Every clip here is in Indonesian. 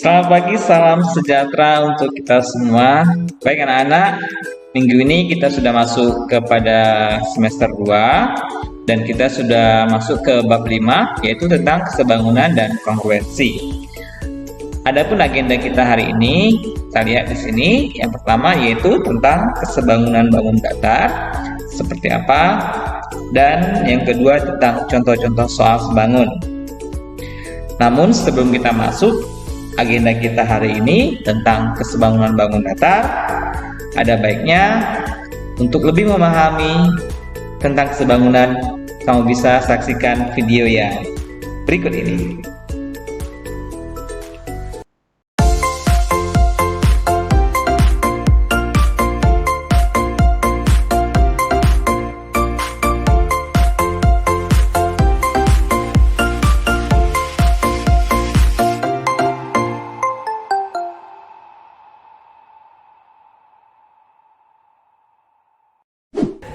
Selamat pagi, salam sejahtera untuk kita semua. Baik anak-anak, minggu ini kita sudah masuk kepada semester 2 dan kita sudah masuk ke bab 5 yaitu tentang kesebangunan dan kongruensi. Adapun agenda kita hari ini, kita lihat di sini. Yang pertama yaitu tentang kesebangunan bangun datar seperti apa, dan yang kedua tentang contoh-contoh soal sebangun. Namun sebelum kita masuk, agenda kita hari ini tentang kesebangunan bangun datar, ada baiknya untuk lebih memahami tentang kesebangunan, kamu bisa saksikan video yang berikut ini.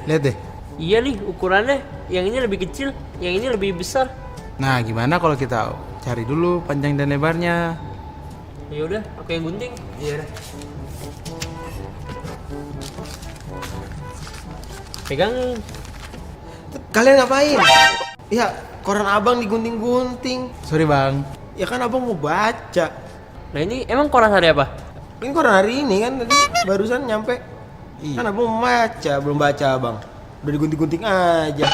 Lihat deh. Iya nih, ukurannya yang ini lebih kecil, yang ini lebih besar. Nah, gimana kalau kita cari dulu panjang dan lebarnya? Ya udah, aku yang gunting. Iya deh. Pegang. Kalian ngapain? Ya, koran abang digunting-gunting. Sorry bang. Ya kan abang mau baca. Nah ini emang koran hari apa? Ini koran hari ini kan tadi barusan nyampe. Iya. Kan abang mau baca, belum baca abang. Udah digunting-gunting aja.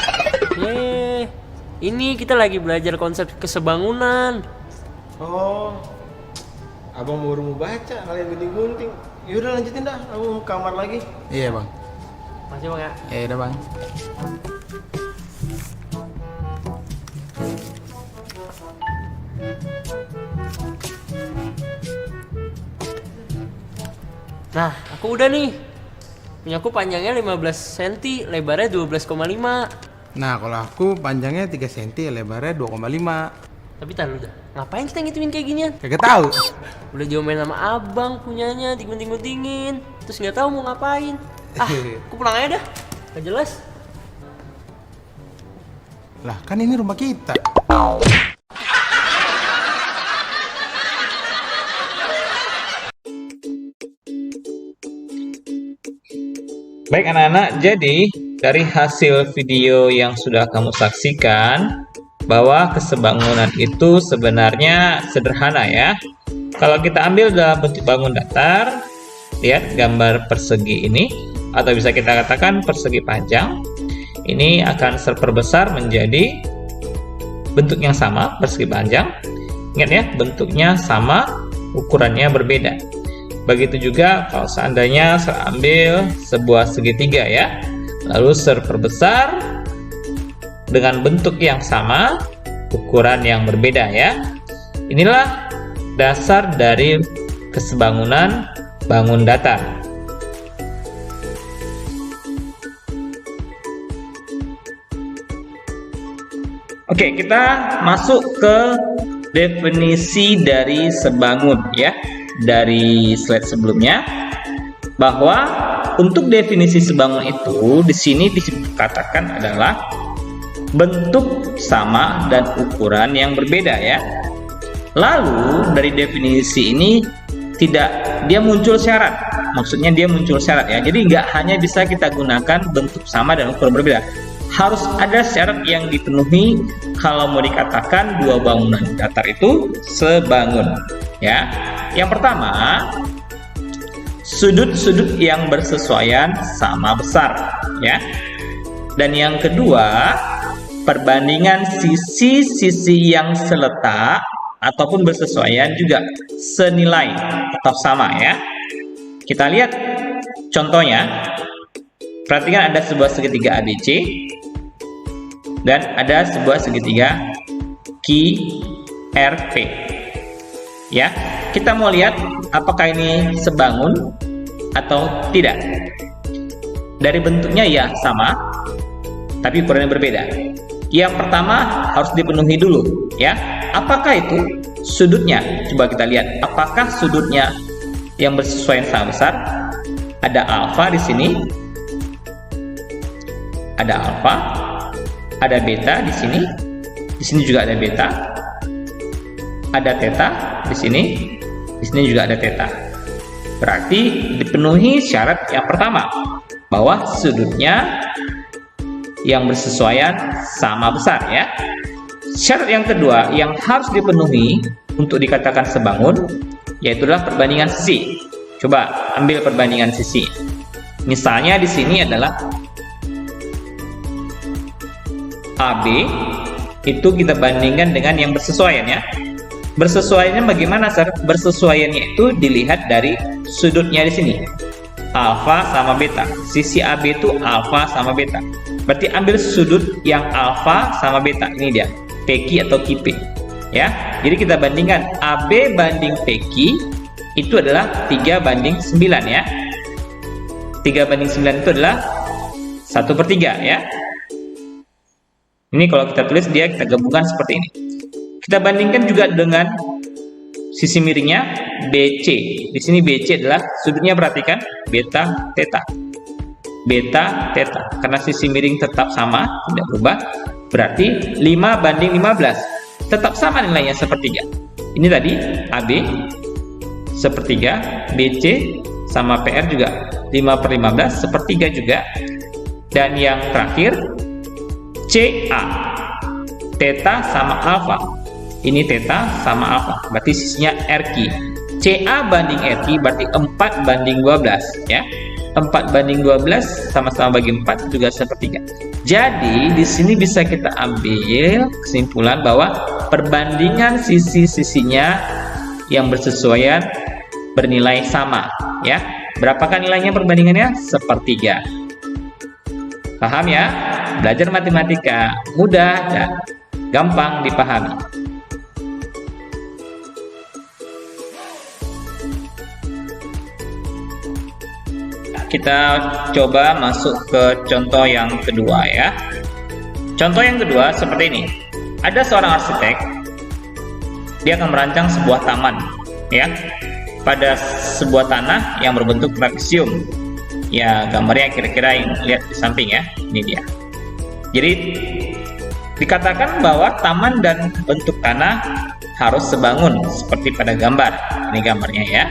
Ini kita lagi belajar konsep kesebangunan. Oh, abang baru mau baca, kalian gunting-gunting. Yaudah lanjutin dah, abang mau kamar lagi. Iya bang. Masih bang ya? Ya udah bang. Nah, aku udah nih. Punyaku panjangnya 15 cm, lebarnya 12,5. Nah, kalau aku panjangnya 3 cm, lebarnya 2,5. Tapi tahu dah, ngapain kita ngitungin kayak ginian? Kagak tahu. Udah diomelin sama abang punyanya, digunting-guntingin. Terus nggak tahu mau ngapain. Aku pulang aja dah. Gak jelas. Lah, kan ini rumah kita. Baik anak-anak, jadi dari hasil video yang sudah kamu saksikan bahwa kesebangunan itu sebenarnya sederhana ya. Kalau kita ambil dalam bentuk bangun datar, lihat gambar persegi ini, atau bisa kita katakan persegi panjang. Ini akan terperbesar menjadi bentuk yang sama, persegi panjang. Ingat ya, bentuknya sama, ukurannya berbeda. Begitu juga kalau seandainya saya ambil sebuah segitiga ya, lalu terperbesar dengan bentuk yang sama, ukuran yang berbeda ya. Inilah dasar dari kesebangunan bangun datar. Oke, kita masuk ke definisi dari sebangun ya. Dari slide sebelumnya, bahwa untuk definisi sebangun itu di sini dikatakan adalah bentuk sama dan ukuran yang berbeda ya. Lalu dari definisi ini dia muncul syarat, maksudnya dia muncul syarat ya. Jadi nggak hanya bisa kita gunakan bentuk sama dan ukuran berbeda, harus ada syarat yang dipenuhi kalau mau dikatakan dua bangunan datar itu sebangun ya. Yang pertama, sudut-sudut yang bersesuaian sama besar ya. Dan yang kedua, perbandingan sisi-sisi yang seletak ataupun bersesuaian juga senilai atau sama ya. Kita lihat contohnya. Perhatikan ada sebuah segitiga ABC dan ada sebuah segitiga QRP. Ya, kita mau lihat apakah ini sebangun atau tidak. Dari bentuknya ya sama, tapi ukurannya berbeda. Yang pertama harus dipenuhi dulu ya. Apakah itu sudutnya? Coba kita lihat apakah sudutnya yang bersesuaian sama besar. Ada alfa di sini. Ada alfa, ada beta di sini. Di sini juga ada beta. Ada theta di sini, Di sini juga ada theta. Berarti dipenuhi syarat yang pertama, bahwa sudutnya yang bersesuaian sama besar ya. Syarat yang kedua yang harus dipenuhi untuk dikatakan sebangun, yaitu adalah perbandingan sisi. Coba ambil perbandingan sisi. Misalnya di sini adalah AB, itu kita bandingkan dengan yang bersesuaian ya. Bersesuaiannya bagaimana, Sir? Bersesuaiannya itu dilihat dari sudutnya di sini. Alfa sama beta. Sisi AB itu alfa sama beta. Berarti ambil sudut yang alfa sama beta. Ini dia, PQ atau QP. Ya. Jadi kita bandingkan AB banding PQ itu adalah 3:9 ya. 3:9 itu adalah 1/3 ya. Ini kalau kita tulis dia, kita gabungkan seperti ini. Kita bandingkan juga dengan sisi miringnya BC. Di sini BC adalah sudutnya, perhatikan, beta theta. Beta theta. Karena sisi miring tetap sama, tidak berubah. Berarti 5:15. Tetap sama nilainya, 1/3. Ini tadi AB 1/3, BC sama PR juga 5/15, 1/3 juga. Dan yang terakhir CA, theta sama alfa. Ini theta sama alfa, berarti sisinya RQ. CA banding RQ berarti 4:12 ya. 4:12 sama-sama bagi 4 juga 1/3. Jadi di sini bisa kita ambil kesimpulan bahwa perbandingan sisi-sisinya yang bersesuaian bernilai sama ya. Berapakah nilainya perbandingannya? 1/3. Paham ya? Belajar matematika mudah dan gampang dipahami. Kita coba masuk ke contoh yang kedua ya. Contoh yang kedua seperti ini. Ada seorang arsitek, dia akan merancang sebuah taman ya, pada sebuah tanah yang berbentuk trapesium. Ya, gambarnya kira-kira yang lihat di samping ya. Ini dia. Jadi dikatakan bahwa taman dan bentuk tanah harus sebangun seperti pada gambar. Ini gambarnya ya.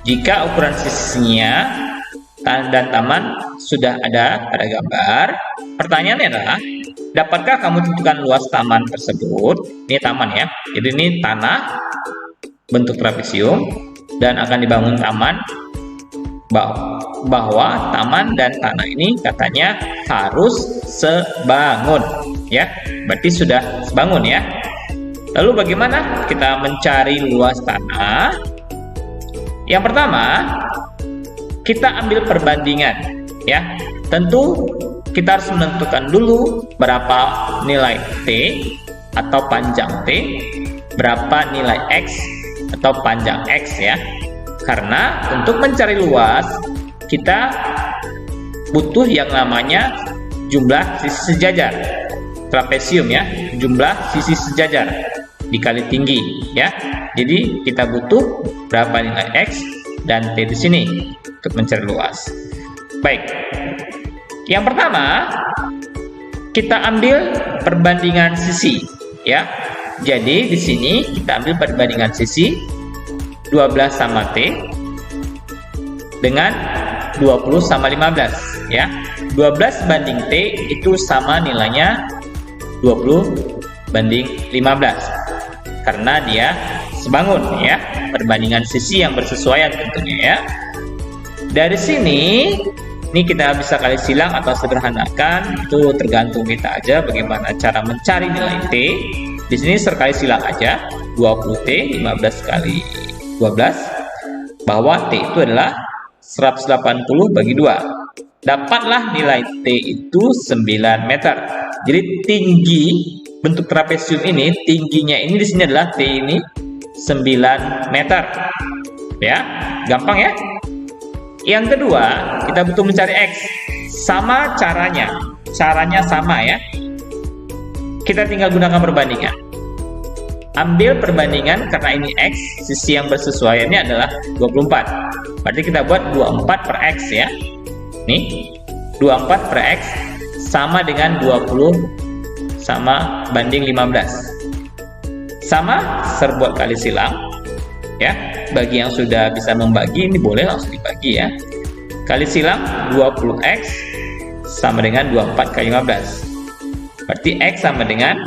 Jika ukuran sisinya dan taman sudah ada pada gambar, pertanyaannya adalah, dapatkah kamu tentukan luas taman tersebut? Ini taman ya. Jadi ini tanah bentuk trapesium dan akan dibangun taman, bahwa taman dan tanah ini katanya harus sebangun ya. Berarti sudah sebangun ya. Lalu bagaimana kita mencari luas tanah? Yang pertama, kita ambil perbandingan ya. Tentu kita harus menentukan dulu berapa nilai T atau panjang T, berapa nilai X atau panjang X ya. Karena untuk mencari luas kita butuh yang namanya jumlah sisi sejajar trapesium ya, jumlah sisi sejajar dikali tinggi ya. Jadi kita butuh berapa nilai X dan T di sini untuk mencari luas. Baik. Yang pertama, kita ambil perbandingan sisi ya. Jadi di sini kita ambil perbandingan sisi 12 sama T dengan 20 sama 15 ya. 12 banding T itu sama nilainya 20 banding 15 karena dia sebangun ya, perbandingan sisi yang bersesuaian tentunya ya. Dari sini ini kita bisa kali silang atau sederhanakan, itu tergantung kita aja bagaimana cara mencari nilai T. Di sini sekali silang aja 20T 15 kali 12, bahwa T itu adalah 180 bagi 2. Dapatlah nilai T itu 9 meter. Jadi tinggi bentuk trapesium ini, tingginya ini di sini adalah T ini 9 meter. Ya, gampang ya. Yang kedua, kita butuh mencari X. Sama caranya. Caranya sama ya. Kita tinggal gunakan perbandingan. Ambil perbandingan karena ini X, sisi yang bersesuaiannya adalah 24. Berarti kita buat 24 per X ya. Nih, 24 per X sama dengan 20 sama banding 15. Sama, serbuat kali silang ya. bagi yang sudah bisa membagi, ini boleh langsung dibagi ya. Kali silang 20x sama dengan 24 kali 15. Berarti x sama dengan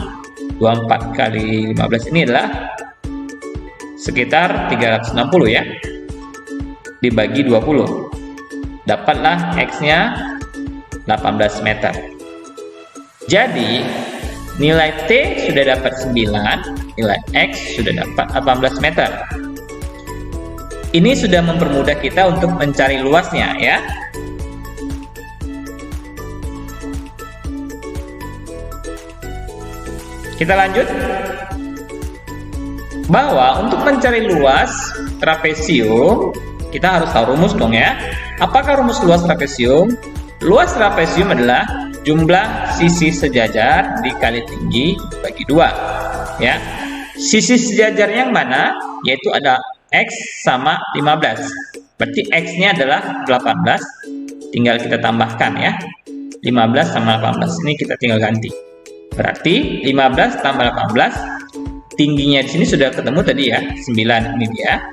24 kali 15 ini adalah sekitar 360 ya. Dibagi 20. Dapatlah x-nya 18 meter. Jadi nilai T sudah dapat 9, nilai X sudah dapat 18 meter. Ini sudah mempermudah kita untuk mencari luasnya ya. Kita lanjut. Bahwa untuk mencari luas trapesium, kita harus tahu rumus dong ya. Apakah rumus luas trapesium? Luas trapesium adalah jumlah sisi sejajar dikali tinggi bagi 2 ya. Sisi sejajar yang mana? Yaitu ada X sama 15. Berarti X-nya adalah 18. Tinggal kita tambahkan ya. 15 sama 18 ini kita tinggal ganti. Berarti 15 tambah 18, tingginya di sini sudah ketemu tadi ya, 9. Ini dia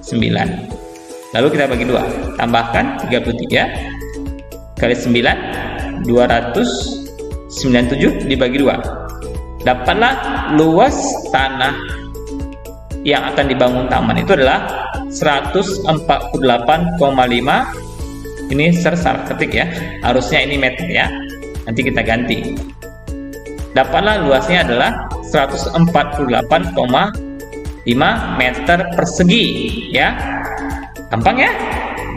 9. Lalu kita bagi 2. Tambahkan 33 kali 9, 297 dibagi 2. Dapatlah luas tanah yang akan dibangun taman itu adalah 148,5. Ini salah ketik ya, harusnya ini meter ya, nanti kita ganti. Dapatlah luasnya adalah 148,5 meter persegi ya. Gampang ya,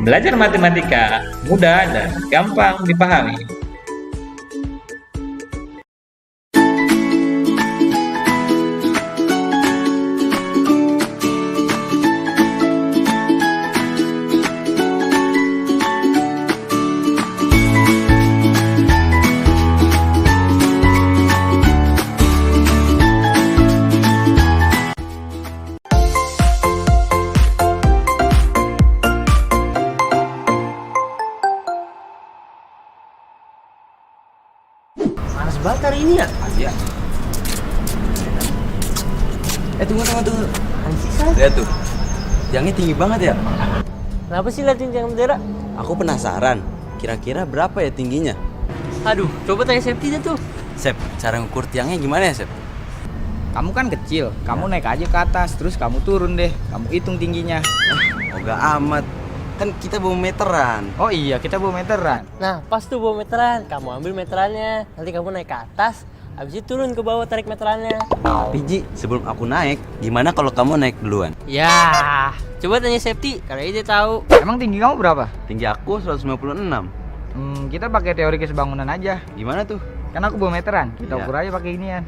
belajar matematika mudah dan gampang dipahami. Panas banget hari ini ya? Iya. Tunggu. Anjing sih. Lihat tuh. Tiangnya tinggi banget ya. Kenapa sih liatin tiang bendera? Aku penasaran. Kira-kira berapa ya tingginya? Aduh, coba tanya safety deh tuh. Sep, cara ngukur tiangnya gimana ya, Sep? Kamu kan kecil, kamu naik aja ke atas, terus kamu turun deh. Kamu hitung tingginya. Ogah amat. Kan kita bawa meteran. Oh iya, kita bawa meteran. Nah, pas tuh bawa meteran. Kamu ambil meterannya. Nanti kamu naik ke atas. Habis itu turun ke bawah, tarik meterannya. Tapi Ji, sebelum aku naik, gimana kalau kamu naik duluan? Ya, coba tanya safety. Karena dia tahu. Emang tinggi kamu berapa? Tinggi aku 156. Kita pakai teori kesebangunan aja. Gimana tuh? Kan aku bawa meteran. Kita Iya. ukur aja pakai inian.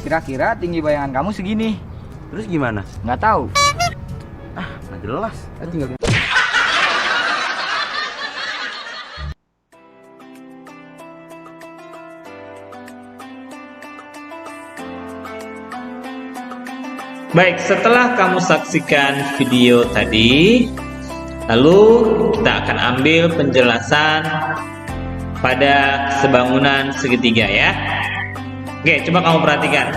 Kira-kira tinggi bayangan kamu segini. Terus gimana? Nggak tahu. Nggak jelas. Tinggal Baik, setelah kamu saksikan video tadi, lalu kita akan ambil penjelasan pada sebangunan segitiga ya. Oke, coba kamu perhatikan.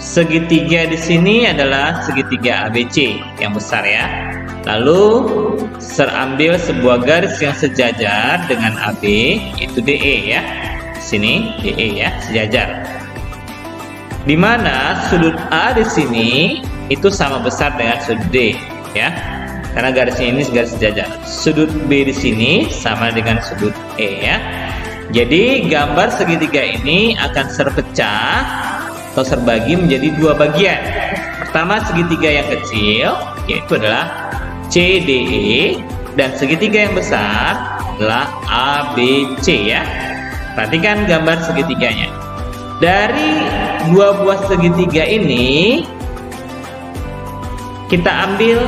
Segitiga di sini adalah segitiga ABC yang besar ya. Lalu ambil sebuah garis yang sejajar dengan AB, yaitu DE ya. Sini DE ya, sejajar. Di mana sudut A di sini itu sama besar dengan sudut D ya. Karena garisnya ini garis sejajar. Sudut B di sini sama dengan sudut E ya. Jadi gambar segitiga ini akan terpecah atau terbagi menjadi dua bagian. Pertama segitiga yang kecil yaitu adalah CDE dan segitiga yang besar adalah ABC ya. Perhatikan gambar segitiganya. Dari dua buah segitiga ini kita ambil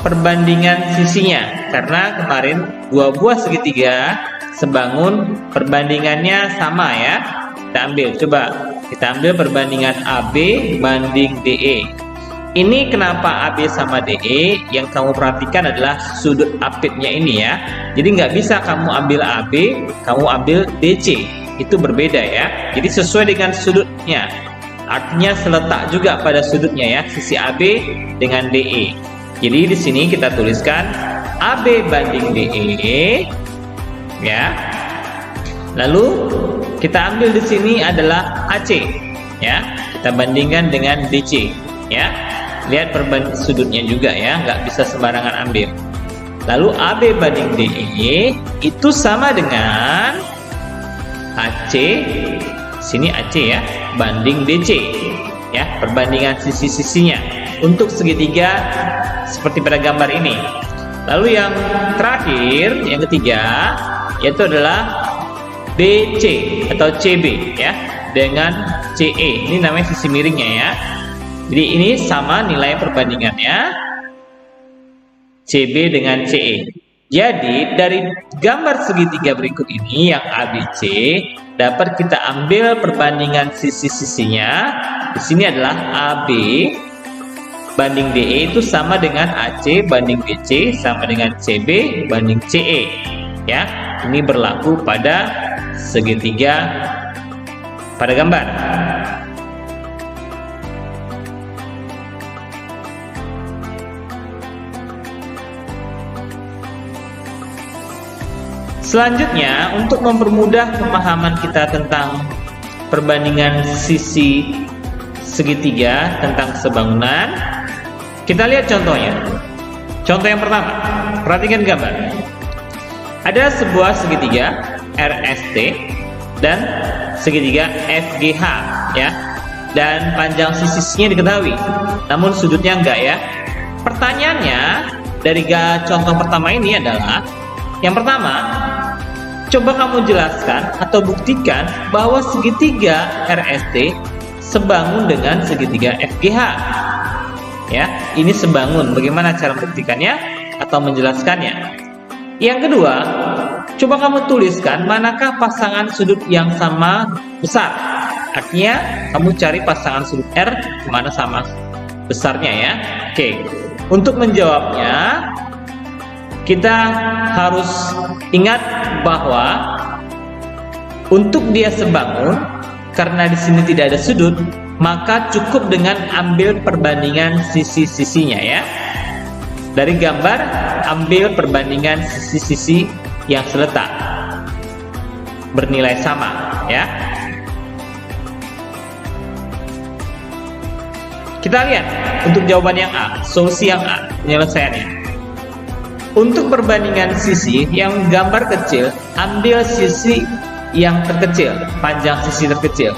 perbandingan sisinya karena kemarin dua buah segitiga sebangun perbandingannya sama ya. Kita ambil perbandingan AB banding DE. Ini kenapa AB sama DE? Yang kamu perhatikan adalah sudut apitnya ini ya. Jadi nggak bisa kamu ambil AB, kamu ambil DC. itu berbeda ya. Jadi sesuai dengan sudutnya. Artinya seletak juga pada sudutnya ya, sisi AB dengan DE. Jadi di sini kita tuliskan AB banding DE ya. Lalu kita ambil di sini adalah AC ya. Kita bandingkan dengan DC ya. Lihat perbandingan sudutnya juga ya, nggak bisa sembarangan ambil. Lalu AB banding DE itu sama dengan AC, sini AC ya, banding DC ya, perbandingan sisi-sisinya untuk segitiga seperti pada gambar ini. Lalu yang terakhir, yang ketiga, yaitu adalah DC atau CB ya, dengan CE. Ini namanya sisi miringnya ya. Jadi ini sama nilai perbandingannya, CB dengan CE. Jadi dari gambar segitiga berikut ini yang ABC dapat kita ambil perbandingan sisi-sisinya. Di sini adalah AB banding DE itu sama dengan AC banding DC sama dengan CB banding CE. Ya, ini berlaku pada segitiga pada gambar. Selanjutnya, untuk mempermudah pemahaman kita tentang perbandingan sisi segitiga tentang sebangunan, kita lihat contohnya. Contoh yang pertama, perhatikan gambar. Ada sebuah segitiga RST dan segitiga FGH ya, dan panjang sisinya diketahui, namun sudutnya enggak ya. Pertanyaannya dari contoh pertama ini adalah, yang pertama, coba kamu jelaskan atau buktikan bahwa segitiga RST sebangun dengan segitiga FGH. Ya, ini sebangun. Bagaimana cara membuktikannya atau menjelaskannya? Yang kedua, coba kamu tuliskan manakah pasangan sudut yang sama besar. Artinya, kamu cari pasangan sudut R mana sama besarnya ya. Oke, untuk menjawabnya, kita harus ingat bahwa untuk dia sebangun, karena di sini tidak ada sudut, maka cukup dengan ambil perbandingan sisi-sisinya ya. Dari gambar, ambil perbandingan sisi-sisi yang seletak bernilai sama ya. Kita lihat untuk jawaban yang A, solusi yang A, penyelesaiannya. Untuk perbandingan sisi yang gambar kecil, ambil sisi yang terkecil, panjang sisi terkecil.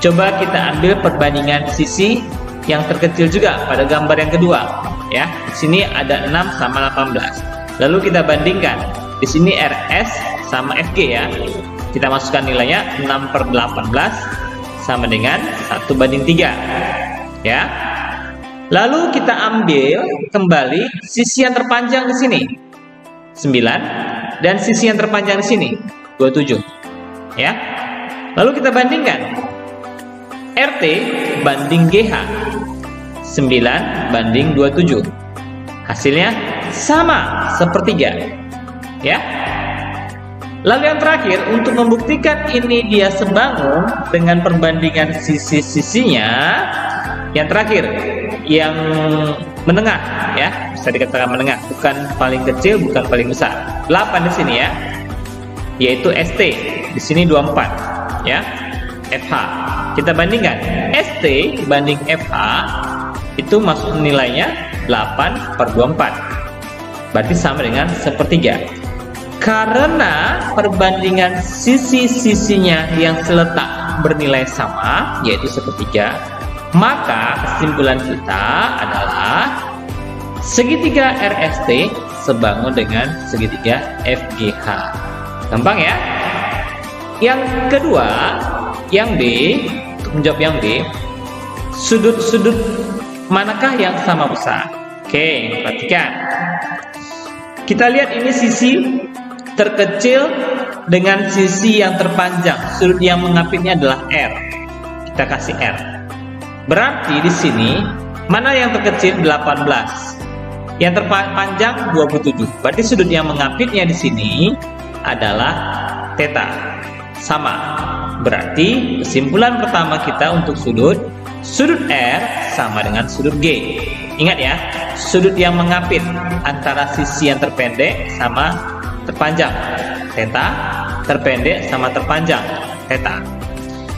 Coba kita ambil perbandingan sisi yang terkecil juga pada gambar yang kedua ya. Di sini ada 6 sama 18. Lalu kita bandingkan. Di sini RS sama FG ya. Kita masukkan nilainya 6/18 sama dengan 1/3 ya. Lalu kita ambil kembali sisi yang terpanjang di sini 9 dan sisi yang terpanjang di sini 27 ya. Lalu kita bandingkan RT banding GH 9 banding 27. Hasilnya sama, sepertiga ya. Lalu yang terakhir, untuk membuktikan ini dia sebangun dengan perbandingan sisi-sisinya, yang terakhir, yang menengah ya, bisa dikatakan menengah, bukan paling kecil, bukan paling besar. 8 di sini ya, yaitu ST. Di sini 24 ya. FH. Kita bandingkan ST banding FH, itu masuk nilainya 8/24. Berarti sama dengan sepertiga. Karena perbandingan sisi-sisinya yang seletak bernilai sama, yaitu sepertiga, maka kesimpulan kita adalah segitiga RST sebangun dengan segitiga FGH. Gampang ya? Yang kedua, yang B, untuk menjawab yang B, sudut-sudut manakah yang sama besar? Oke, perhatikan. Kita lihat ini sisi terkecil dengan sisi yang terpanjang. Sudut yang mengapitnya adalah R. Kita kasih R. Berarti di sini mana yang terkecil? 18. Yang terpanjang 27. Berarti sudut yang mengapitnya di sini adalah theta. Sama. Berarti kesimpulan pertama kita untuk sudut R sama dengan sudut G. Ingat ya, sudut yang mengapit antara sisi yang terpendek sama terpanjang, theta, terpendek sama terpanjang, theta.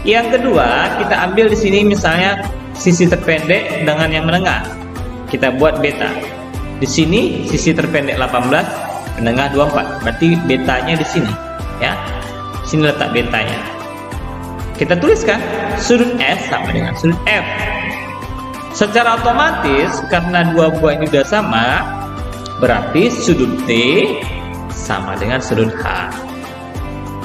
Yang kedua, kita ambil di sini misalnya sisi terpendek dengan yang menengah. Kita buat beta. Di sini sisi terpendek 18, menengah 24. Berarti betanya di sini, ya. Sini letak betanya. Kita tuliskan sudut S sama dengan sudut F. Secara otomatis karena dua buah ini sudah sama, berarti sudut T sama dengan sudut H.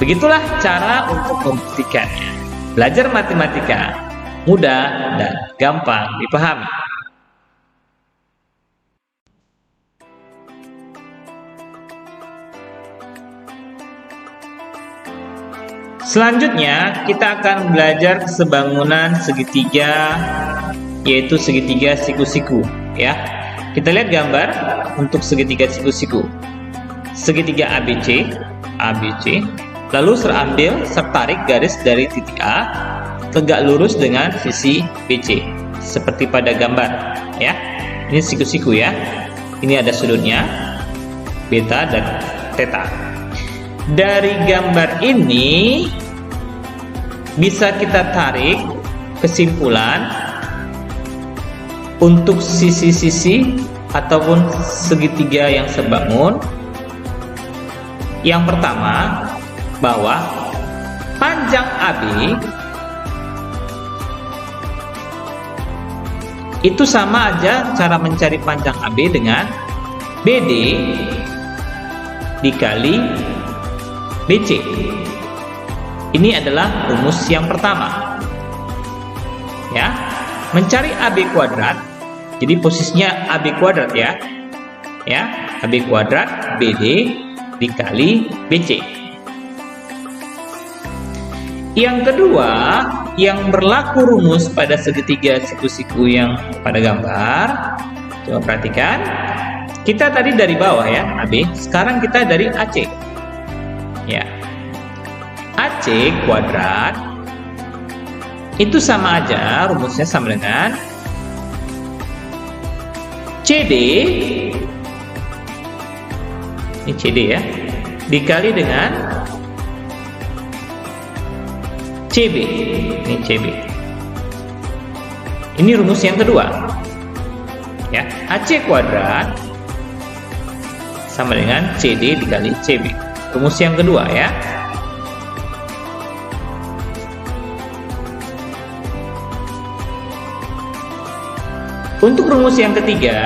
Begitulah cara untuk membuktikannya. Belajar matematika mudah dan gampang dipahami. Selanjutnya kita akan belajar kesebangunan segitiga, yaitu segitiga siku-siku, ya. Kita lihat gambar untuk segitiga siku-siku. Segitiga ABC, lalu ambil tarik garis dari titik A tegak lurus dengan sisi BC, seperti pada gambar, ya. Ini siku-siku ya. Ini ada sudutnya beta dan theta. Dari gambar ini bisa kita tarik kesimpulan untuk sisi-sisi ataupun segitiga yang sebangun. Yang pertama, bahwa panjang AB itu sama aja cara mencari panjang AB dengan BD dikali BC. Ini adalah rumus yang pertama. Ya, mencari AB kuadrat. Jadi posisinya AB kuadrat ya. Ya, AB kuadrat BD dikali BC. Yang kedua, yang berlaku rumus pada segitiga siku-siku yang pada gambar. Coba perhatikan. Kita tadi dari bawah ya, AB. Sekarang kita dari AC. Ya. AC kuadrat itu sama aja, rumusnya sama dengan CD, ini CD ya, dikali dengan CB, ini CB. Ini rumus yang kedua ya, AC kuadrat sama dengan CD dikali CB, rumus yang kedua ya. Untuk rumus yang ketiga,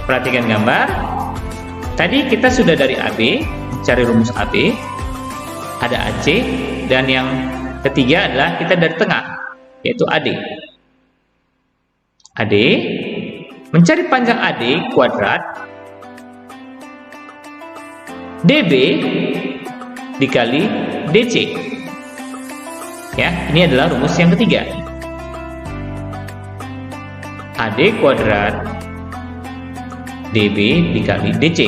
perhatikan gambar. Tadi kita sudah dari AB, cari rumus AB, ada AC, dan yang ketiga adalah kita dari tengah, yaitu AD. AD, mencari panjang AD kuadrat, DB dikali DC. Ya, ini adalah rumus yang ketiga. AD kuadrat DB dikali DC,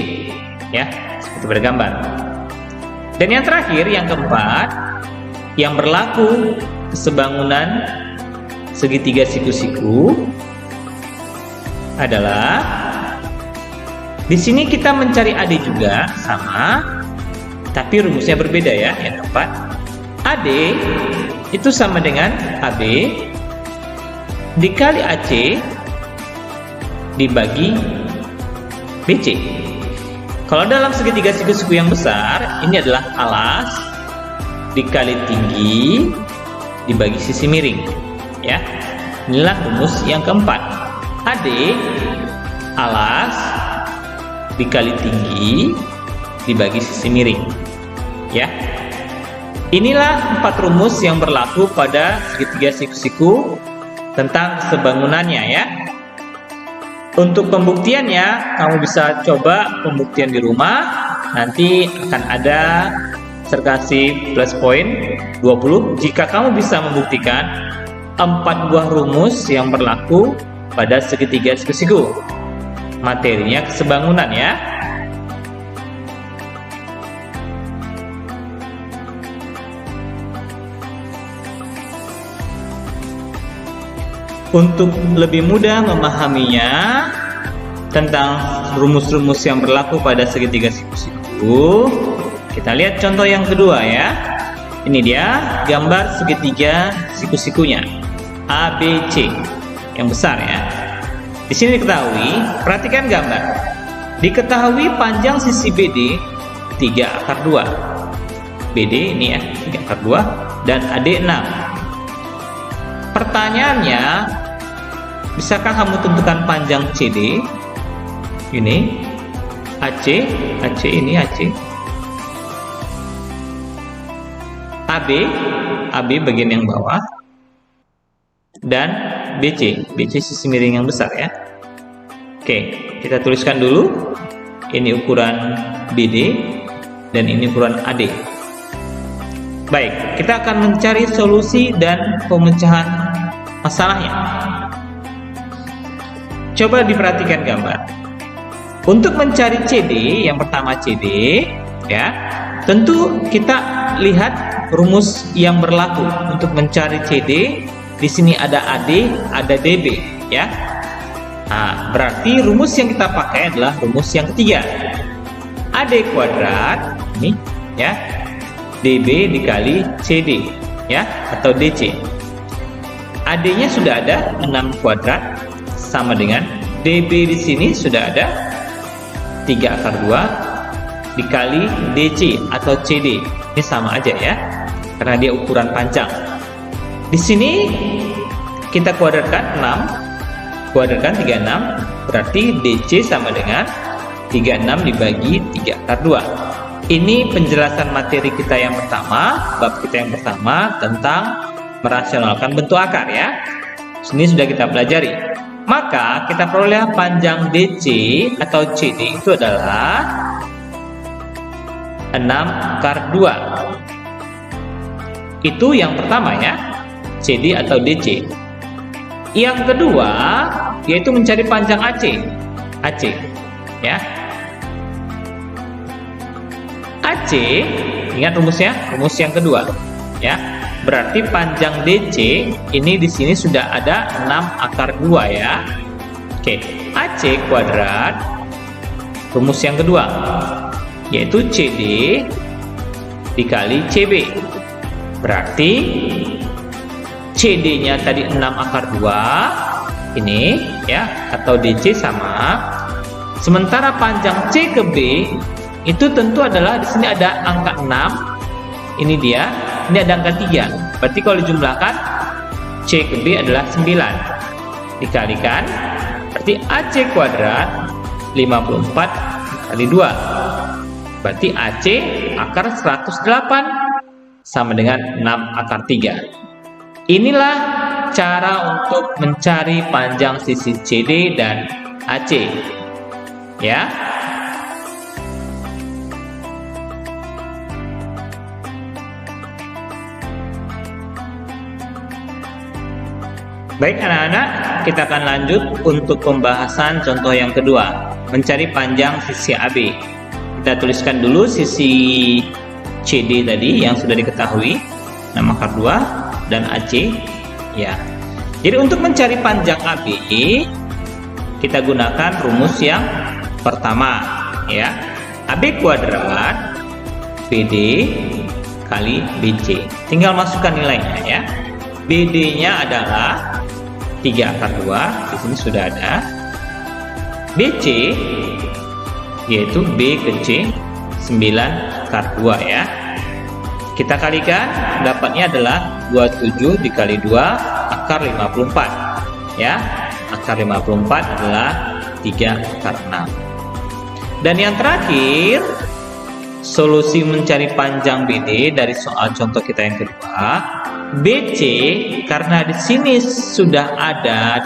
ya, seperti pada gambar. Dan yang terakhir, yang keempat, yang berlaku kesebangunan segitiga siku-siku adalah di sini kita mencari AD juga sama, tapi rumusnya berbeda ya. Yang keempat, AD itu sama dengan AB dikali AC dibagi BC. Kalau dalam segitiga siku-siku yang besar, ini adalah alas dikali tinggi dibagi sisi miring. Ya, inilah rumus yang keempat. AD alas dikali tinggi dibagi sisi miring. Ya, inilah 4 rumus yang berlaku pada segitiga siku-siku tentang kesebangunannya ya. Untuk pembuktiannya, kamu bisa coba pembuktian di rumah. Nanti akan ada serkasi plus poin 20 jika kamu bisa membuktikan 4 buah rumus yang berlaku pada segitiga siku-siku. Materinya kesebangunan ya. Untuk lebih mudah memahaminya tentang rumus-rumus yang berlaku pada segitiga siku-siku, kita lihat contoh yang kedua ya. Ini dia gambar segitiga siku-sikunya ABC yang besar ya. Di sini diketahui, perhatikan gambar. Diketahui panjang sisi BD 3/2. BD ini ya 3/2 dan AD 6. Pertanyaannya, bisakah kamu tentukan panjang CD? Ini AC ini AC. AB bagian yang bawah. Dan BC sisi miring yang besar ya. Oke, kita tuliskan dulu. Ini ukuran BD dan ini ukuran AD. Baik, kita akan mencari solusi dan pemecahan masalahnya. Coba diperhatikan gambar. Untuk mencari CD, yang pertama CD, ya, tentu kita lihat rumus yang berlaku untuk mencari CD. Di sini ada AD, ada DB, ya. Nah, berarti rumus yang kita pakai adalah rumus yang ketiga. AD kuadrat, ini, ya, DB dikali CD, ya, atau DC. AD-nya sudah ada 6 kuadrat sama dengan DB di sini sudah ada 3/2 dikali DC atau CD. Ini sama aja ya, karena dia ukuran panjang. Di sini kita kuadratkan 6, kuadratkan 36, berarti DC sama dengan 36 dibagi 3/2. Ini penjelasan materi kita yang pertama, bab kita yang pertama tentang merasionalkan bentuk akar ya. Ini sudah kita pelajari. Maka kita peroleh panjang DC atau CD itu adalah 6/2. Itu yang pertama ya, CD atau DC. Yang kedua yaitu mencari panjang AC ya. AC, ingat rumusnya, rumus yang kedua ya. Berarti panjang DC ini di sini sudah ada 6/2 ya. Oke, AC kuadrat, rumus yang kedua yaitu CD dikali CB. Berarti CD-nya tadi 6/2 ini ya, atau DC sama. Sementara panjang C ke B itu tentu adalah di sini ada angka 6. Ini dia, ini ada angka 3. Berarti kalau dijumlahkan C ke B adalah 9. Dikalikan, berarti AC kuadrat 54 kali 2. Berarti AC akar 108 sama dengan 6/3. Inilah cara untuk mencari panjang sisi CD dan AC. Ya. Baik anak-anak, kita akan lanjut untuk pembahasan contoh yang kedua, mencari panjang sisi AB. Kita tuliskan dulu sisi CD tadi yang sudah diketahui, 6/2 dan AC ya. Jadi untuk mencari panjang AB, kita gunakan rumus yang pertama ya. AB kuadrat BD kali BC. Tinggal masukkan nilainya ya. BD-nya adalah 3/2, di sini sudah ada. BC yaitu B ke C 9/2 ya. Kita kalikan, dapatnya adalah 27 dikali 2 akar 54 ya. Akar 54 adalah 3/6. Dan yang terakhir, solusi mencari panjang BD dari soal contoh kita yang kedua. BC karena di sini sudah ada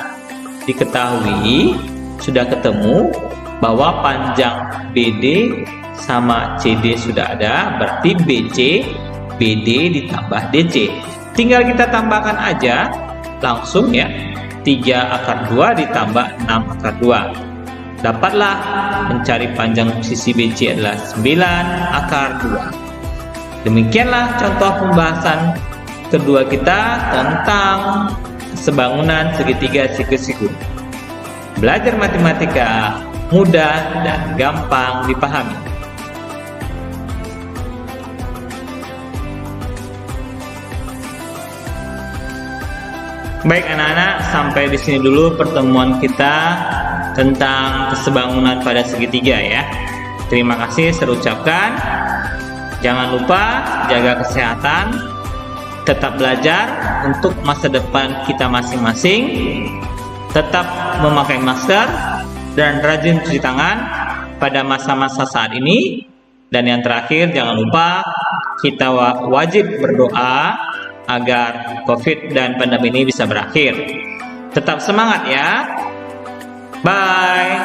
diketahui, sudah ketemu bahwa panjang BD sama CD sudah ada, berarti BC BD ditambah DC. Tinggal kita tambahkan aja langsung ya. 3/2 ditambah 6/2. Dapatlah mencari panjang sisi BC adalah 9/2. Demikianlah contoh pembahasan kedua kita tentang sebangunan segitiga siku-siku. Belajar matematika mudah dan gampang dipahami. Baik anak-anak, sampai di sini dulu pertemuan kita tentang kesebangunan pada segitiga ya. Terima kasih saya ucapkan. Jangan lupa jaga kesehatan, tetap belajar untuk masa depan kita masing-masing, tetap memakai masker dan rajin cuci tangan pada masa-masa saat ini. Dan yang terakhir, jangan lupa kita wajib berdoa agar COVID dan pandemi ini bisa berakhir. Tetap semangat ya. Bye.